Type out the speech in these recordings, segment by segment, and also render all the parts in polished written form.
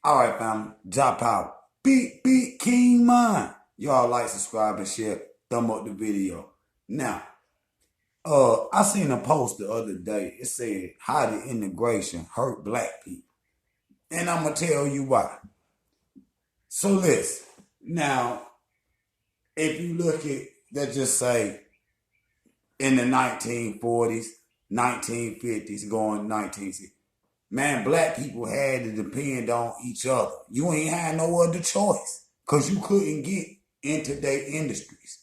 All right, family. Drop out. Beat King Mine. Y'all like, subscribe, and share. Thumb up the video. Now, I seen a post the other day. It said how the integration hurt black people. And I'm gonna tell you why. So listen. Now, if you look at, let's just say in the 1940s, 1950s, going 1960s. Man, black people had to depend on each other. You ain't had no other choice because you couldn't get into their industries.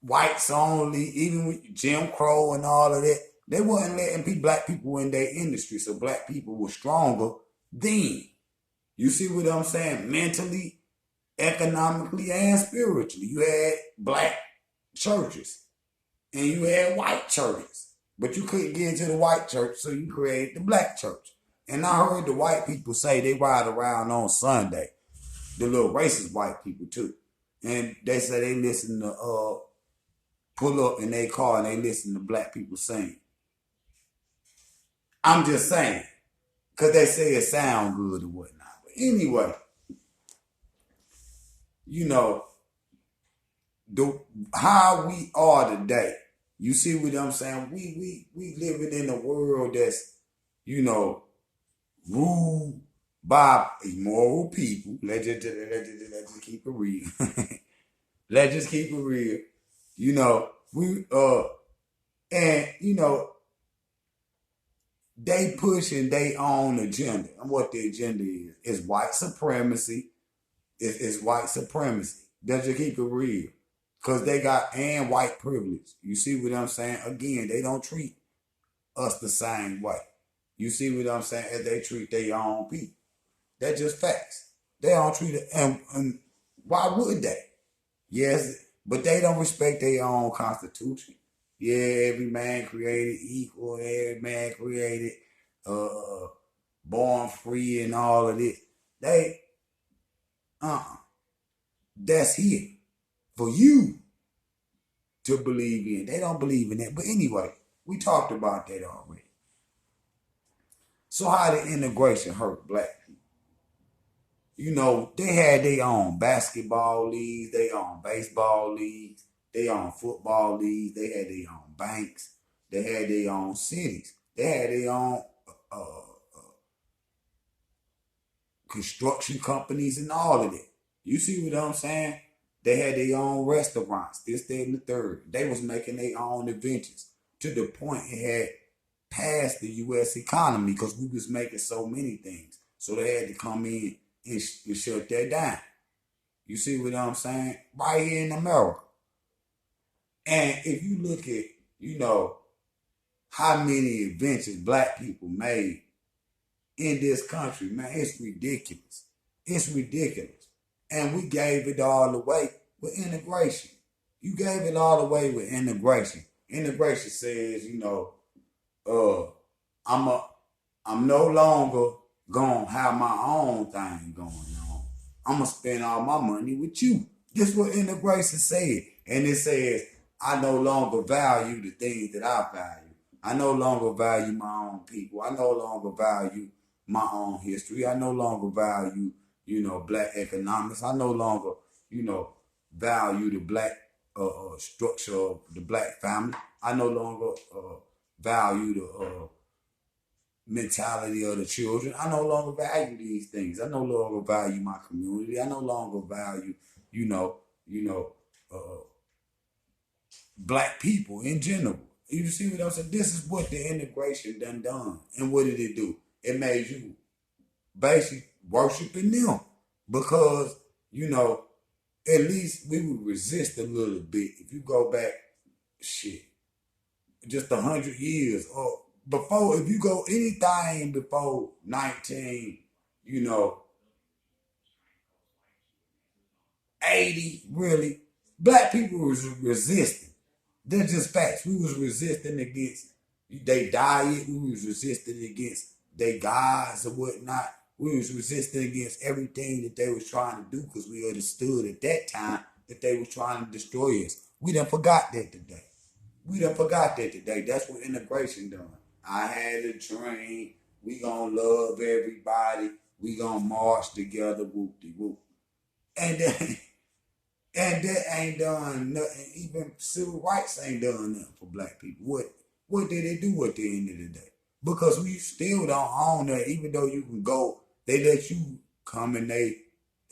Whites only, even with Jim Crow and all of that, they wasn't letting black people in their industry. So black people were stronger then. You see what I'm saying? Mentally, economically, and spiritually. You had black churches and you had white churches. But you couldn't get into the white church, so you created the black church. And I heard the white people say they ride around on Sunday. The little racist white people too. And they say they listen to pull up in their car and they listen to black people sing. I'm just saying. Because they say it sound good or whatnot. But anyway, you know, how we are today. You see what I'm saying? We living in a world that's, ruled by immoral people. Let's just keep it real. Let's just keep it real. They pushing their own agenda. And what the agenda is white supremacy. It's white supremacy. Let's just keep it real. Because they got and white privilege. You see what I'm saying? Again, they don't treat us the same way. You see what I'm saying? As they treat their own people. That's just facts. They don't treat it. And why would they? Yes, but they don't respect their own constitution. Yeah, every man created equal. Every man created born free and all of this. They, that's here for you to believe in. They don't believe in that. But anyway, we talked about that already. So how the integration hurt black people? They had their own basketball leagues, their own baseball leagues, their own football leagues, they had their own banks, they had their own cities, they had their own construction companies and all of that. You see what I'm saying? They had their own restaurants, this, that, and the third. They was making their own inventions to the point it had passed the U.S. economy because we was making so many things. So they had to come in and shut that down. You see what I'm saying? Right here in America. And if you look at, how many inventions black people made in this country, man, it's ridiculous. It's ridiculous. And we gave it all away with integration. You gave it all away with integration. Integration says, I'm no longer gonna have my own thing going on. I'm gonna spend all my money with you. This is what integration said. And it says, I no longer value the things that I value. I no longer value my own people. I no longer value my own history. I no longer value, black economics. I no longer, value the black structure of the black family. I no longer value the mentality of the children. I no longer value these things. I no longer value my community. I no longer value, black people in general. You see what I'm saying? This is what the integration done. And what did it do? It made you basically worshiping them. Because, at least we would resist a little bit. If you go back, just 100 years or before, if you go anything before 80, really, black people was resisting. They're just facts. We was resisting against their diet. We was resisting against their gods or whatnot. We was resisting against everything that they was trying to do because we understood at that time that they was trying to destroy us. We done forgot that today. That's what integration done. I had a dream. We gonna love everybody. We gonna march together, whoop de whoop. And then, and that ain't done nothing. Even civil rights ain't done nothing for black people. What did it do at the end of the day? Because we still don't own that, even though you can go, they let you come in they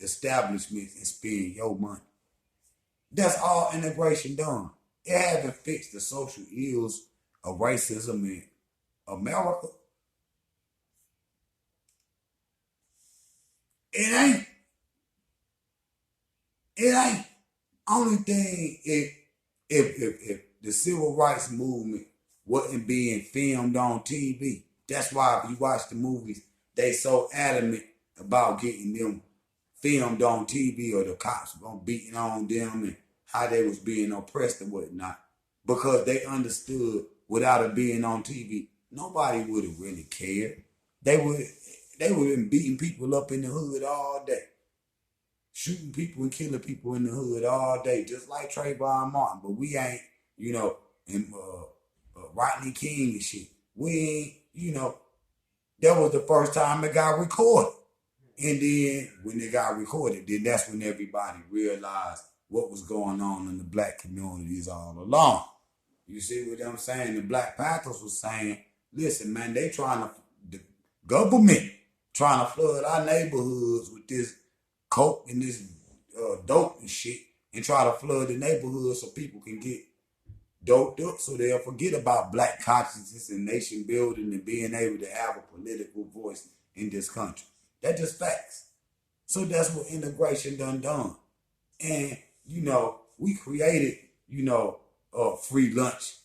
establishments and spend your money. That's all integration done. It haven't fixed the social ills of racism in America. It ain't. It ain't. Only thing if the civil rights movement wasn't being filmed on TV. That's why if you watch the movies, they so adamant about getting them filmed on TV or the cops beating on them and how they was being oppressed and whatnot. Because they understood without it being on TV, nobody would have really cared. They would they would have been beating people up in the hood all day, shooting people and killing people in the hood all day, just like Trayvon Martin. But we ain't, and Rodney King and shit. We ain't, that was the first time it got recorded. And then when it got recorded, then that's when everybody realized what was going on in the black communities all along. You see what I'm saying? The Black Panthers was saying, listen, man, the government trying to flood our neighborhoods with this coke and this dope and shit and try to flood the neighborhood so people can get doped up so they'll forget about black consciousness and nation building and being able to have a political voice in this country. That's just facts. So that's what integration done. And, we created, a free lunch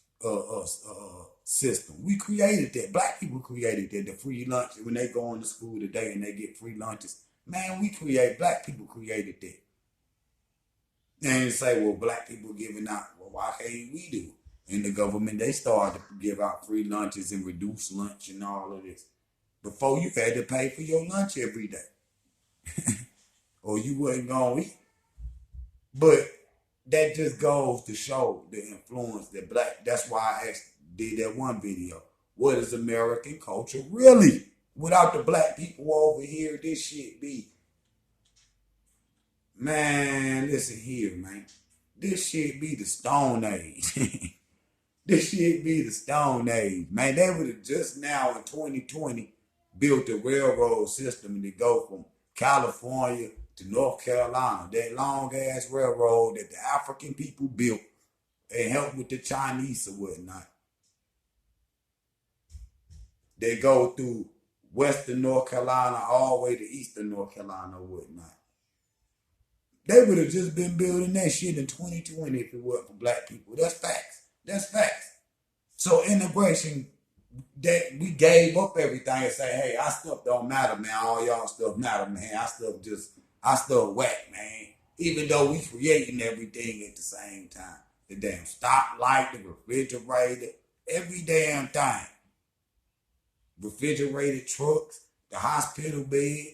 system. We created that. Black people created that, the free lunch. When they go into school today and they get free lunches, man, black people created that. And say, well, black people giving out, well, why can't we do it? In the government, they started to give out free lunches and reduce lunch and all of this. Before, you had to pay for your lunch every day. Or you wasn't going to eat. But that just goes to show the influence that that's why I did that one video. What is American culture really? Without the black people over here, this shit be, man, listen here, man. This shit be the Stone Age. This shit be the Stone Age. Man, they would have just now in 2020 built a railroad system to go from California to North Carolina. That long ass railroad that the African people built and helped with the Chinese or whatnot. They go through western North Carolina all the way to eastern North Carolina or whatnot. They would have just been building that shit in 2020 if it weren't for black people. That's facts. That's facts. So integration, that we gave up everything and say, hey, our stuff don't matter, man. All y'all stuff matter, man. Our stuff whack, man. Even though we creating everything at the same time. The damn stoplight, the refrigerator, every damn thing. Refrigerated trucks, the hospital bed.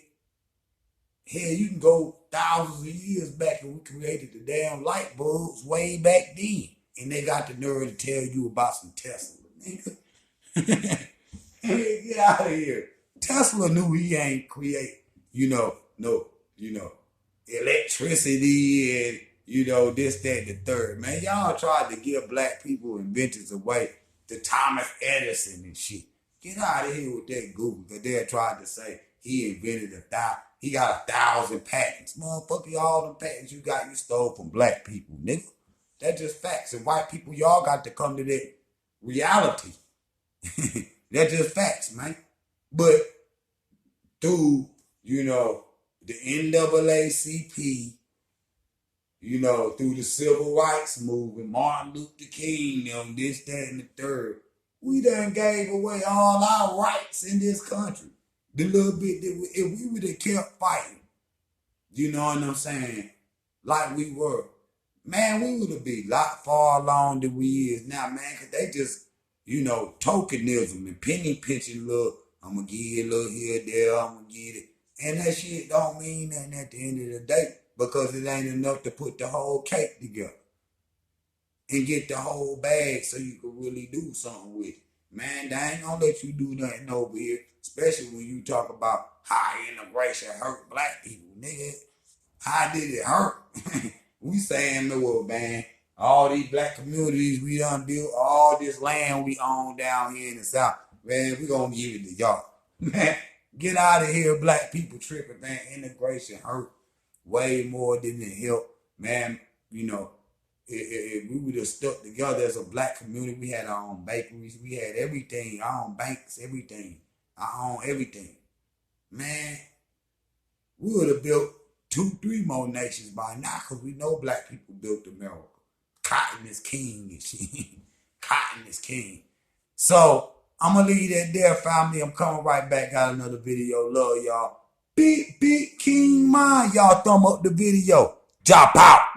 Hell, you can go thousands of years back and we created the damn light bulbs way back then. And they got the nerve to tell you about some Tesla, nigga. Hey, get out of here. Tesla knew he ain't create, electricity and, this, that, and the third. Man, y'all tried to give black people inventors away to Thomas Edison and shit. Get out of here with that Google, because they tried to say he invented he got 1,000 patents. Motherfucker, all them patents you got, you stole from black people, nigga. That's just facts. And white people, y'all got to come to that reality. That's just facts, man. But through, the NAACP, through the civil rights movement, Martin Luther King, this, that, and the third, we done gave away all our rights in this country. The little bit that if we would have kept fighting, you know what I'm saying, like we were, man, we would have been a lot far along than we is now, man, because they just, tokenism and penny pinching, look, I'm going to give you a little here, there, I'm going to get it. And that shit don't mean nothing at the end of the day because it ain't enough to put the whole cake together and get the whole bag so you can really do something with it. Man, they ain't going to let you do nothing over here. especially when you talk about how integration hurt black people, nigga. How did it hurt? We saying, look, man, all these black communities we done built, all this land we own down here in the South, man, we gonna give it to y'all. Man, get out of here, black people tripping, man. Integration hurt way more than it helped, man. You know, if we would have stuck together as a black community, we had our own bakeries, we had everything, our own banks, everything, our own everything. Man, we would have built 2, 3 more nations by now because we know black people built America. Cotton is king and shit. Cotton is king. So, I'm going to leave that there, family. I'm coming right back. Got another video. Love y'all. Big King Mine. Y'all thumb up the video. Drop out.